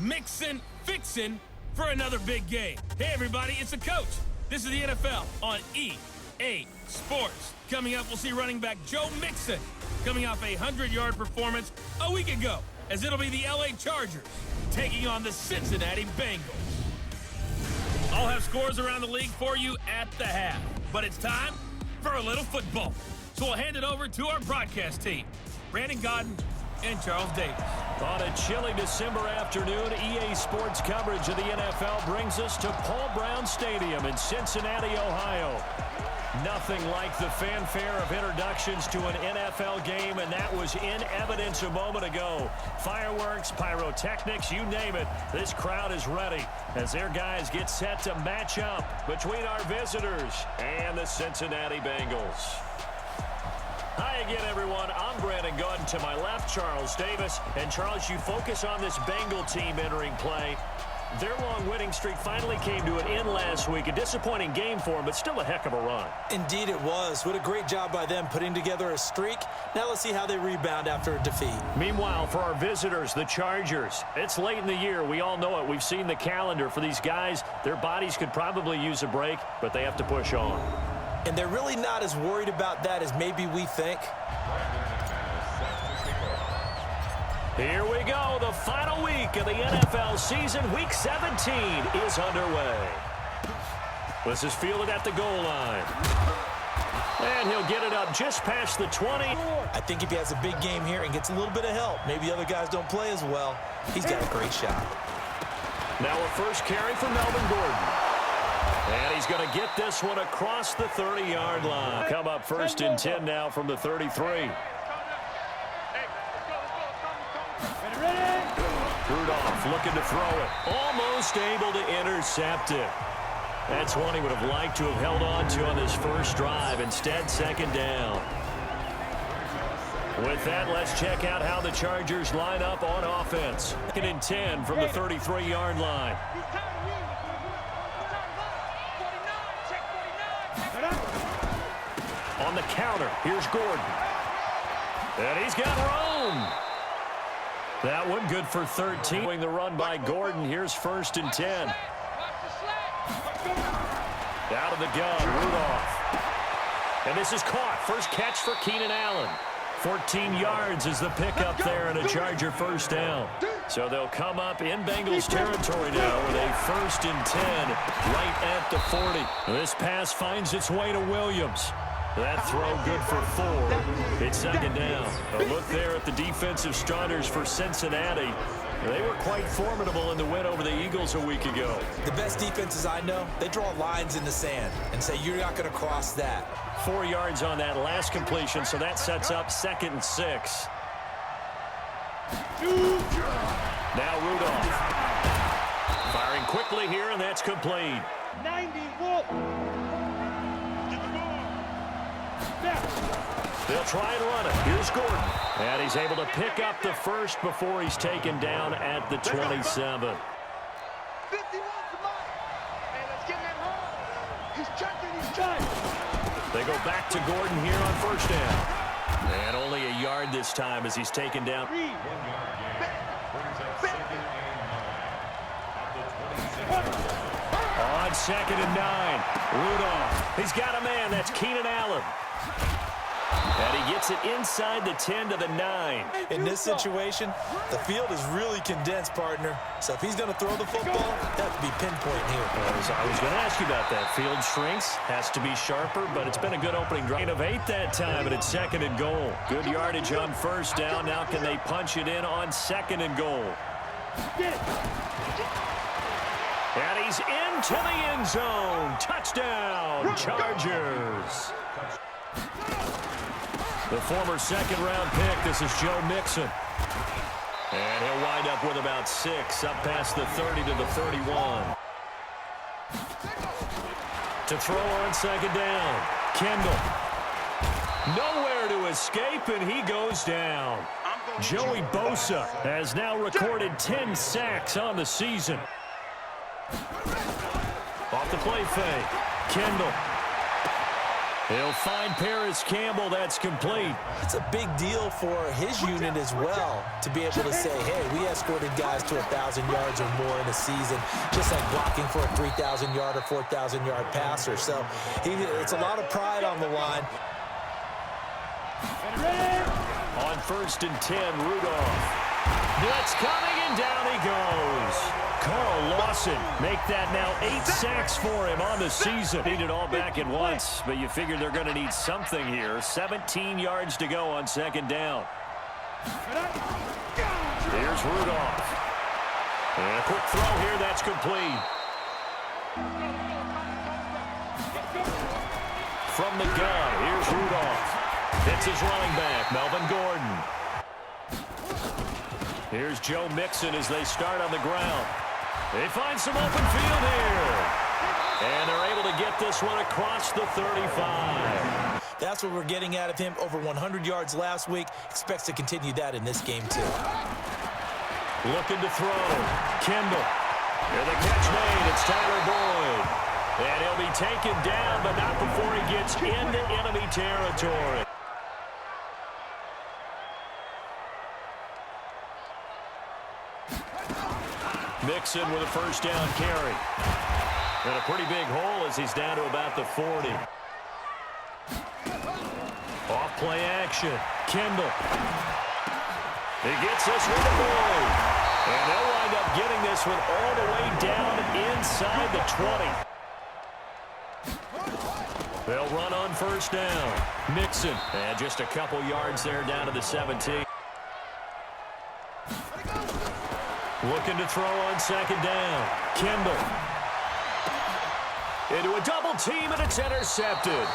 mixin', fixin' for another big game. Hey, everybody, it's the coach. This is the NFL on EA Sports. Coming up, we'll see running back Joe Mixon coming off a 100-yard performance a week ago, as it'll be the LA Chargers taking on the Cincinnati Bengals. I'll have scores around the league for you at the half, but it's time for a little football. So we'll hand it over to our broadcast team, Brandon Godden and Charles Davis. On a chilly December afternoon, EA Sports coverage of the NFL brings us to Paul Brown Stadium in Cincinnati, Ohio. Nothing like the fanfare of introductions to an NFL game, and that was in evidence a moment ago. Fireworks, pyrotechnics, you name it. This crowd is ready as their guys get set to match up between our visitors and the Cincinnati Bengals. Hi again, everyone. I'm Brandon Godden. To my left, Charles Davis. And Charles, you focus on this Bengal team entering play. Their long winning streak finally came to an end last week. A disappointing game for them, but still a heck of a run. Indeed it was. What a great job by them putting together a streak. Now let's see how they rebound after a defeat. Meanwhile, for our visitors, the Chargers, it's late in the year. We all know it. We've seen the calendar for these guys. Their bodies could probably use a break, but they have to push on. And they're really not as worried about that as maybe we think. Here we go. The final week of the NFL season. Week 17 is underway. This is fielded at the goal line. And he'll get it up just past the 20. I think if he has a big game here and gets a little bit of help, maybe other guys don't play as well, he's got a great shot. Now a first carry for Melvin Gordon. And he's going to get this one across the 30-yard line. Come up first and 10 now from the 33. Rudolph looking to throw it. Almost able to intercept it. That's one he would have liked to have held on to on this first drive. Instead, second down. With that, let's check out how the Chargers line up on offense. Second and 10 from the 33-yard line. On the counter, here's Gordon. And he's got room. That one good for 13. The run by Gordon. Here's first and 10. Out of the gun, Rudolph. And this is caught. First catch for Keenan Allen. 14 yards is the pickup there and a Charger first down. So they'll come up in Bengals territory now with a first and 10 right at the 40. This pass finds its way to Williams. That throw good for 4. It's second down. A look there at the defensive starters for Cincinnati. They were quite formidable in the win over the Eagles a week ago. The best defenses I know, they draw lines in the sand and say you're not going to cross that. 4 yards on that last completion, so that sets up second and 6. Now Rudolph. Firing quickly here, and that's complete. 91. They'll try and run it. Here's Gordon. And he's able to pick up the first before he's taken down at the 27. 51's the mark. Hey, let's get him home. He's checking, he's trying. They go back to Gordon here on first down. And only a yard this time as he's taken down. On second and 9. Rudolph. He's got a man. That's Keenan Allen. And he gets it inside the 10 to the 9. In this situation, the field is really condensed, partner. So if he's going to throw the football, that would be pinpoint here. I was going to ask you about that. Field shrinks, has to be sharper, but it's been a good opening drive. Of 8 that time, and it's second and goal. Good yardage on first down. Now can they punch it in on second and goal? And he's into the end zone. Touchdown, Chargers. The former second-round pick, this is Joe Mixon. And he'll wind up with about 6, up past the 30 to the 31. To throw on second down, Kendall. Nowhere to escape, and he goes down. Joey Bosa has now recorded 10 sacks on the season. Off the play fake, Kendall. He'll find Paris Campbell. That's complete. It's a big deal for his unit as well to be able to say, hey, we escorted guys to 1,000 yards or more in a season, just like blocking for a 3,000-yard or 4,000-yard passer. So it's a lot of pride on the line. On 1st and 10, Rudolph. Blitz coming, and down he goes. Carl Lawson make that now 8 sacks for him on the season. Need it all back at once, but you figure they're going to need something here. 17 yards to go on 2nd down. Here's Rudolph. And a quick throw here, that's complete. From the gun, here's Rudolph. Hits his running back, Melvin Gordon. Here's Joe Mixon as they start on the ground. They find some open field here. And they're able to get this one across the 35. That's what we're getting out of him. Over 100 yards last week. Expects to continue that in this game, too. Looking to throw. Kendall. Here the catch made. It's Tyler Boyd. And he'll be taken down, but not before he gets into enemy territory. Mixon with a 1st down carry. And a pretty big hole as he's down to about the 40. Off play action. Kendall. He gets this one to Boyd. And they'll wind up getting this one all the way down inside the 20. They'll run on 1st down. Mixon. And just a couple yards there down to the 17. Looking to throw on 2nd down. Kendall. Into a double team, and it's intercepted.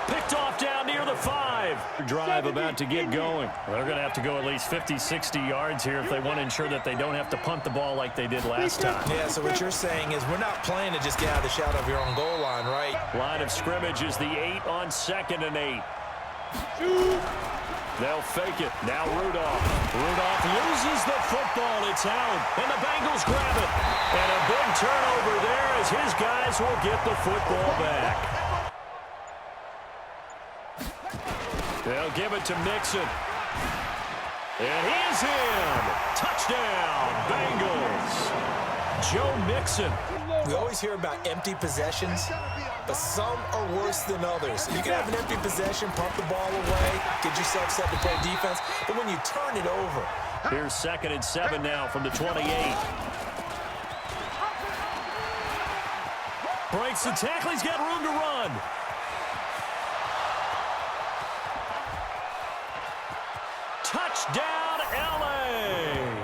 Picked off down near the 5. Drive about to get going. Well, they're going to have to go at least 50, 60 yards here if they want to ensure that they don't have to punt the ball like they did last time. Yeah, so what you're saying is we're not playing to just get out of the shadow of your own goal line, right? Line of scrimmage is the 8 on 2nd and 8. They'll fake it. Now Rudolph. Rudolph loses the football. It's out. And the Bengals grab it. And a big turnover there as his guys will get the football back. They'll give it to Mixon. And he is in. Touchdown, Bengals. Joe Mixon. We always hear about empty possessions, but some are worse than others. You can have an empty possession, pump the ball away, get yourself set to play defense, but when you turn it over. Here's 2nd and 7 now from the 28. Breaks the tackle. He's got room to run. Touchdown, L.A.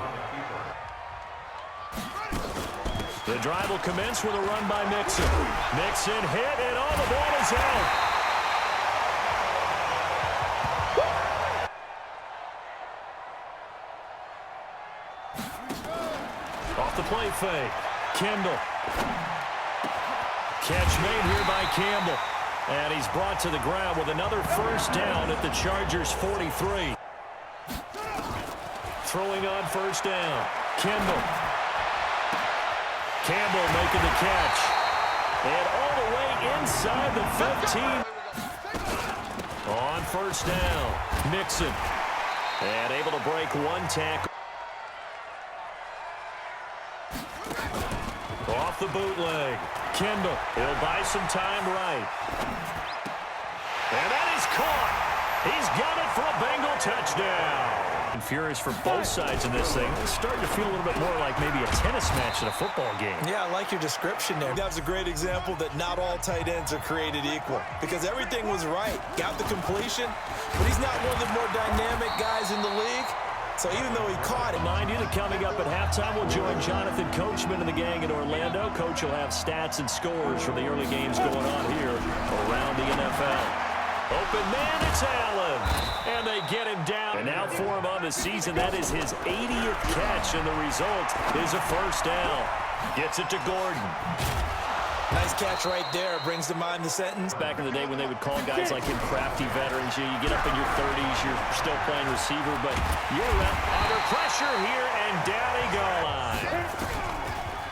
The drive will commence with a run by Mixon. Mixon hit, and all the ball is out. Off the play fake. Kendall. Catch made here by Campbell. And he's brought to the ground with another 1st down at the Chargers' 43. Throwing on 1st down. Kendall. Campbell making the catch. And all the way inside the 15. On 1st down. Mixon. And able to break one tackle. Off the bootleg. Kendall. He'll buy some time right. And that is caught. He's got it for a Bengal touchdown. And furious for both sides in this thing. It's starting to feel a little bit more like maybe a tennis match than a football game. Yeah, I like your description there. That was a great example that not all tight ends are created equal because everything was right. Got the completion, but he's not one of the more dynamic guys in the league. So even though he caught it. Remind you that coming up at halftime, we'll join Jonathan Coachman and the gang in Orlando. Coach will have stats and scores from the early games going on here around the NFL. Open man, it's Allen. And they get him down. And now for him on the season, that is his 80th catch, and the result is a 1st down. Gets it to Gordon. Nice catch right there. Brings to mind the sentence. Back in the day when they would call guys like him crafty veterans, you get up in your 30s, you're still playing receiver, but you're under pressure here, and down he goes.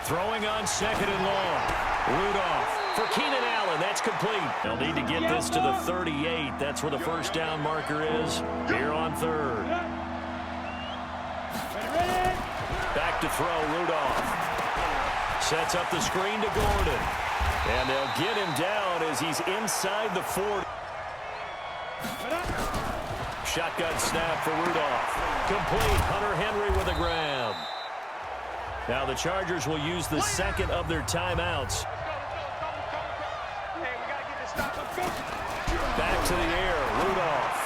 Throwing on 2nd and long. Rudolph. for Keenan Allen. That's complete. They'll need to get this to the 38. That's where the first down marker is here on third. Back to throw, Rudolph. Sets up the screen to Gordon. And they'll get him down as he's inside the 40. Shotgun snap for Rudolph. Complete. Hunter Henry with a grab. Now the Chargers will use the second of their timeouts. Back to the air, Rudolph.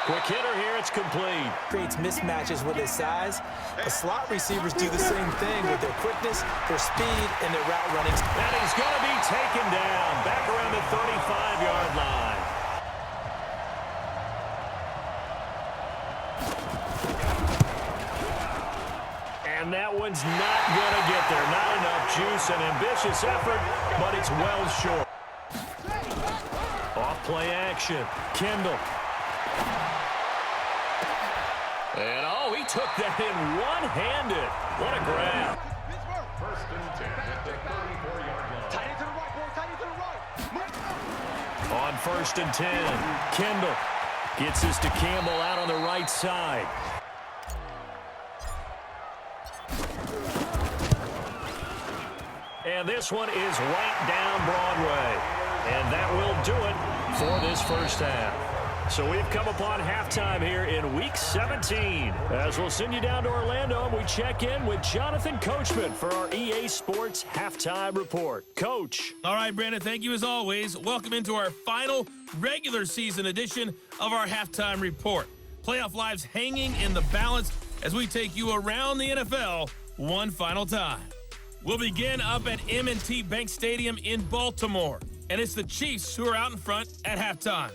Quick hitter here, it's complete. Creates mismatches with his size. The slot receivers do the same thing with their quickness, their speed, and their route running. And he's going to be taken down back around the 35-yard line. And that one's not going to get there. Not enough juice, an ambitious effort, but it's well short. Off play action. Kendall. And, oh, he took that in one-handed. What a grab. First and 10 at the 34-yard line. Tight end to the right, boy. Tight end to the right. On first and 10, Kendall gets this to Campbell out on the right side. And this one is right down Broadway. And that will do it for this first half. So we've come upon halftime here in Week 17. As we'll send you down to Orlando, and we check in with Jonathan Coachman for our EA Sports Halftime Report. Coach. All right, Brandon, thank you as always. Welcome into our final regular season edition of our Halftime Report. Playoff lives hanging in the balance as we take you around the NFL one final time. We'll begin up at M&T Bank Stadium in Baltimore, and it's the Chiefs who are out in front at halftime.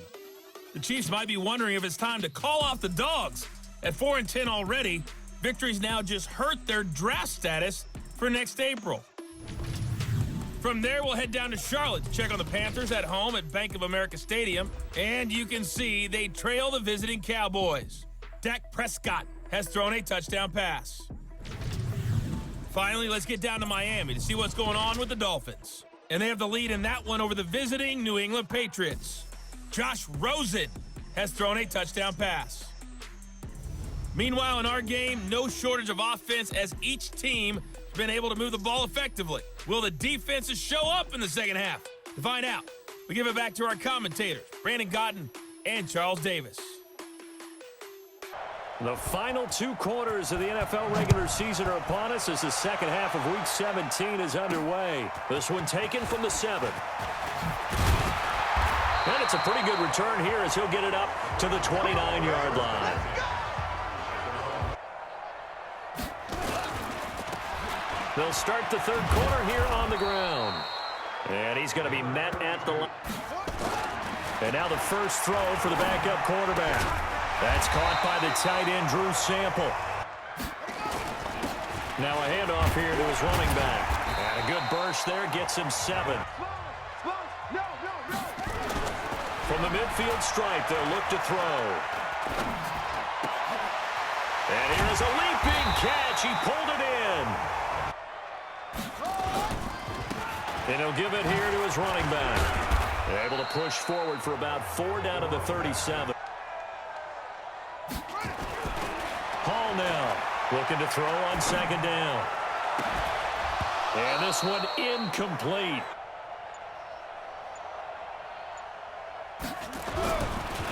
The Chiefs might be wondering if it's time to call off the dogs. At 4-10 already, victories now just hurt their draft status for next April. From there, we'll head down to Charlotte to check on the Panthers at home at Bank of America Stadium, and you can see they trail the visiting Cowboys. Dak Prescott has thrown a touchdown pass. Finally, let's get down to Miami to see what's going on with the Dolphins. And they have the lead in that one over the visiting New England Patriots. Josh Rosen has thrown a touchdown pass. Meanwhile, in our game, no shortage of offense as each team has been able to move the ball effectively. Will the defenses show up in the second half? To find out, we give it back to our commentators, Brandon Godden and Charles Davis. The final two quarters of the NFL regular season are upon us as the second half of Week 17 is underway. This one taken from the 7. And it's a pretty good return here as he'll get it up to the 29-yard line. They'll start the third quarter here on the ground. And he's going to be met at the line. And now the first throw for the backup quarterback. That's caught by the tight end, Drew Sample. Now a handoff here to his running back. And a good burst there gets him 7. From the midfield stripe, they'll look to throw. And here's a leaping catch. He pulled it in. And he'll give it here to his running back. They're able to push forward for about 4 down to the 37. Hall now looking to throw on second down. And this one incomplete.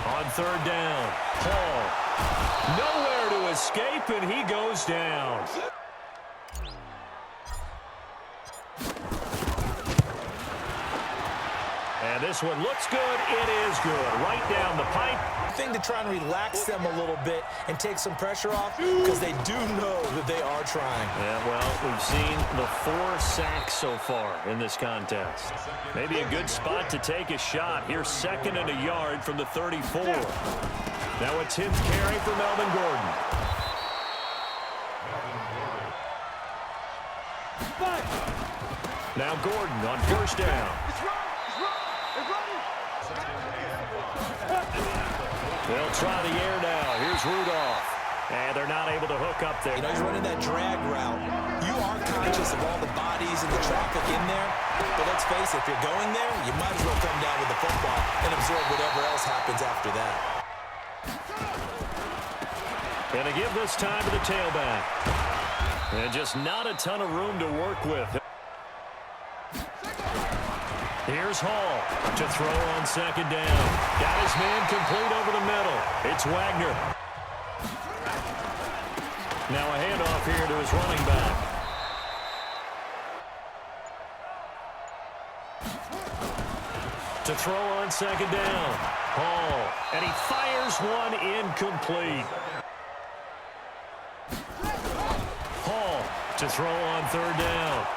On third down, Hall nowhere to escape, and he goes down. And this one looks good. It is good. Right down the pipe. Thing to try and relax them a little bit and take some pressure off because they do know that they are trying. Yeah, well, we've seen the 4 sacks so far in this contest. Maybe a good spot to take a shot. Here's 2nd and a yard from the 34. Now a 10th carry for Melvin Gordon. Now Gordon on first down. They'll try the air now. Here's Rudolph. And they're not able to hook up there. You know, he's running that drag route. You are conscious of all the bodies and the traffic in there. But let's face it, if you're going there, you might as well come down with the football and absorb whatever else happens after that. Going to give this time to the tailback. And just not a ton of room to work with. Here's Hall to throw on second down. Got his man complete over the middle. It's Wagner. Now a handoff here to his running back. To throw on second down. Hall. And he fires one incomplete. Hall to throw on third down.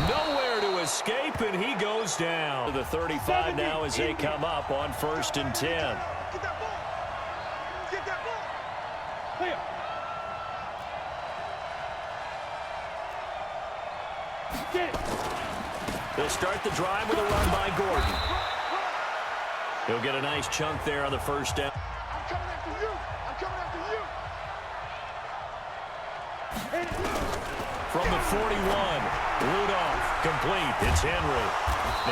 Nowhere to escape, and he goes down. The 35 now as they come up on 1st and 10. Get that ball. Get that ball. Here. They'll start the drive with a run by Gordon. He'll get a nice chunk there on the first down. I'm coming after you. I'm coming after you. From the 41, Rudolph, complete. It's Henry.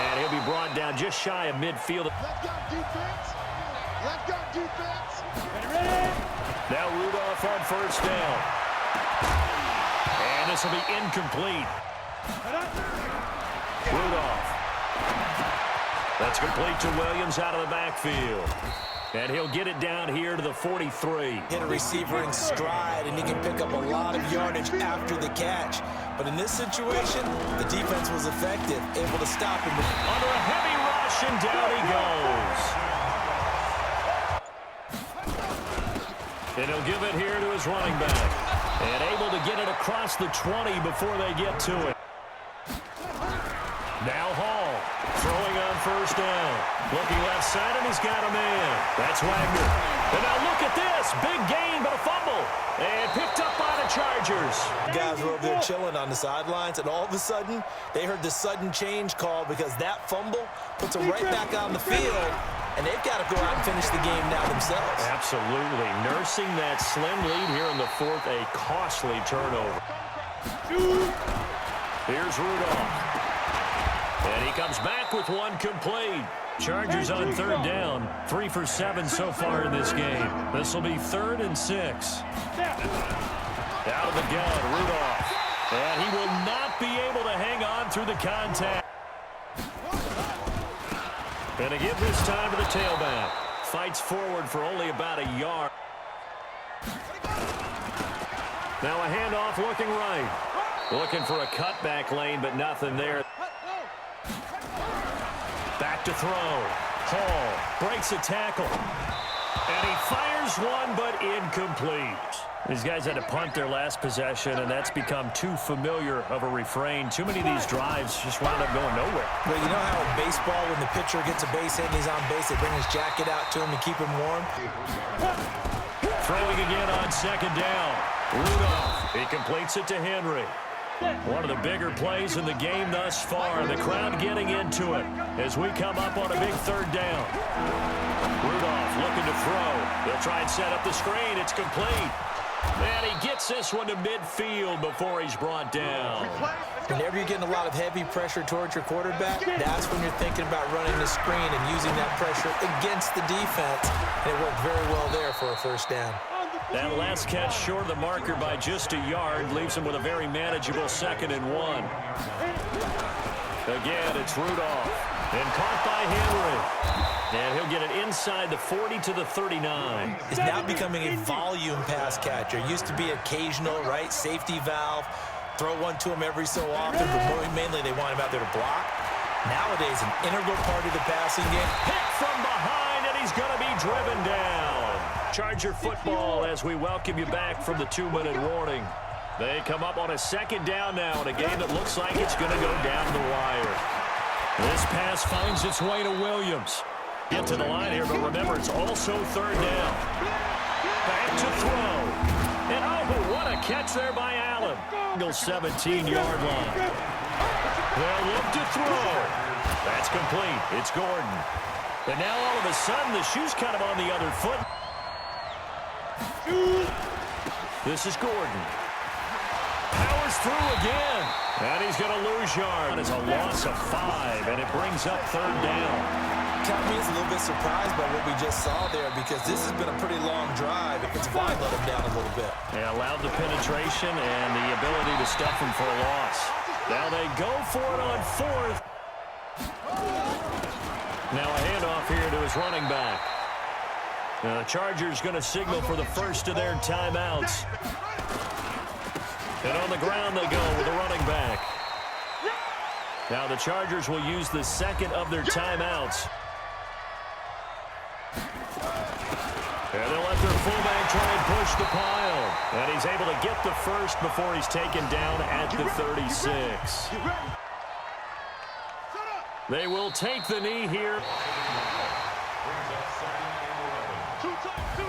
And he'll be brought down just shy of midfield. Left guard defense. Left guard defense. Now Rudolph on first down. And this will be incomplete. Rudolph. That's complete to Williams out of the backfield. And he'll get it down here to the 43. Hit a receiver in stride, and he can pick up a lot of yardage after the catch. But in this situation, the defense was effective, able to stop him. Under a heavy rush, and down he goes. And he'll give it here to his running back. And able to get it across the 20 before they get to it. Now Hall, throwing on first down. Looking left side, and he's got a man. That's Wagner. And now look at this. Big gain, but a fumble. And picked up by the Chargers. Guys were over there chilling on the sidelines, and all of a sudden, they heard the sudden change call because that fumble puts them right back on the field, and they've got to go out and finish the game now themselves. Absolutely. Nursing that slim lead here in the fourth, a costly turnover. Here's Rudolph. And he comes back with one complete. Chargers on third down. 3 for 7 so far in this game. This will be 3rd and 6. Out of the gun, Rudolph. And he will not be able to hang on through the contact. And to give this time to the tailback. Fights forward for only about a yard. Now a handoff looking right. Looking for a cutback lane, but nothing there. Back to throw. Hall breaks a tackle. And he fires one, but incomplete. These guys had to punt their last possession, and that's become too familiar of a refrain. Too many of these drives just wound up going nowhere. Well, you know how in baseball, when the pitcher gets a base hit and he's on base, they bring his jacket out to him to keep him warm? Throwing again on second down. Rudolph. He completes it to Henry. One of the bigger plays in the game thus far. The crowd getting into it as we come up on a big third down. Rudolph looking to throw. They'll try and set up the screen. It's complete. And he gets this one to midfield before he's brought down. Whenever you're getting a lot of heavy pressure towards your quarterback, that's when you're thinking about running the screen and using that pressure against the defense. And it worked very well there for a first down. That last catch short of the marker by just a yard leaves him with a very manageable 2nd and 1. Again, it's Rudolph. And caught by Henry. And he'll get it inside the 40 to the 39. It's now becoming a volume pass catcher. Used to be occasional, right? Safety valve. Throw one to him every so often, but mainly they want him out there to block. Nowadays, an integral part of the passing game. Hit from behind, and he's going to be driven down. Charger football as we welcome you back from the 2-minute warning. They come up on a 2nd down now in a game that looks like it's going to go down the wire. This pass finds its way to Williams. Get to the line here, but remember, it's also 3rd down. Back to throw. And oh, what a catch there by Allen. 17-yard line. They'll look to throw. That's complete. It's Gordon. And now all of a sudden, the shoe's kind of on the other foot. This is Gordon. Powers through again. And he's going to lose yard. It's a loss of 5, and it brings up 3rd down. Calvin is a little bit surprised by what we just saw there because this has been a pretty long drive. It's line let him down a little bit. They allowed the penetration and the ability to stuff him for a loss. Now they go for it on 4th. Now a handoff here to his running back. Now the Chargers going to signal for the first of their timeouts. And on the ground they go with a running back. Now the Chargers will use the second of their timeouts. And they'll let their fullback try and push the pile. And he's able to get the first before he's taken down at the 36. They will take the knee here.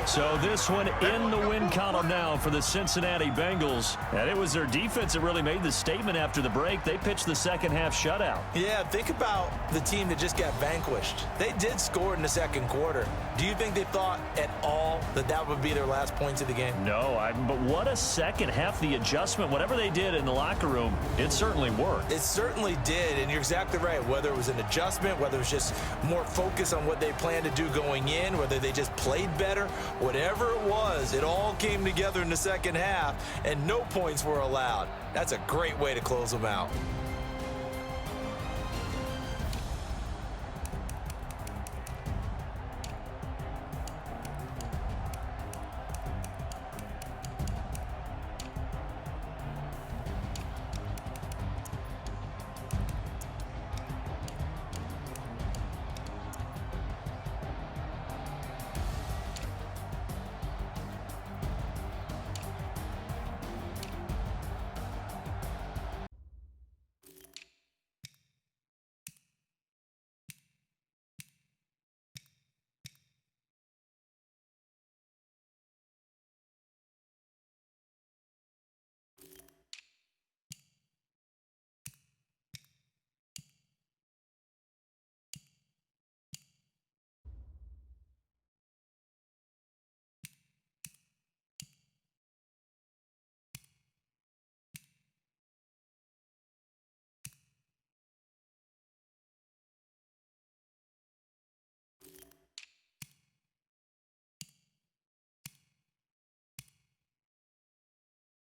So this one in the win column now for the Cincinnati Bengals. And it was their defense that really made the statement after the break. They pitched the second half shutout. Yeah, think about the team that just got vanquished. They did score in the second quarter. Do you think they thought at all that that would be their last points of the game? No, but what a second half. The adjustment, whatever they did in the locker room, it certainly worked. It certainly did, and you're exactly right. Whether it was an adjustment, whether it was just more focus on what they planned to do going in, whether they just played better, whatever it was, it all came together in the second half, and no points were allowed. That's a great way to close them out.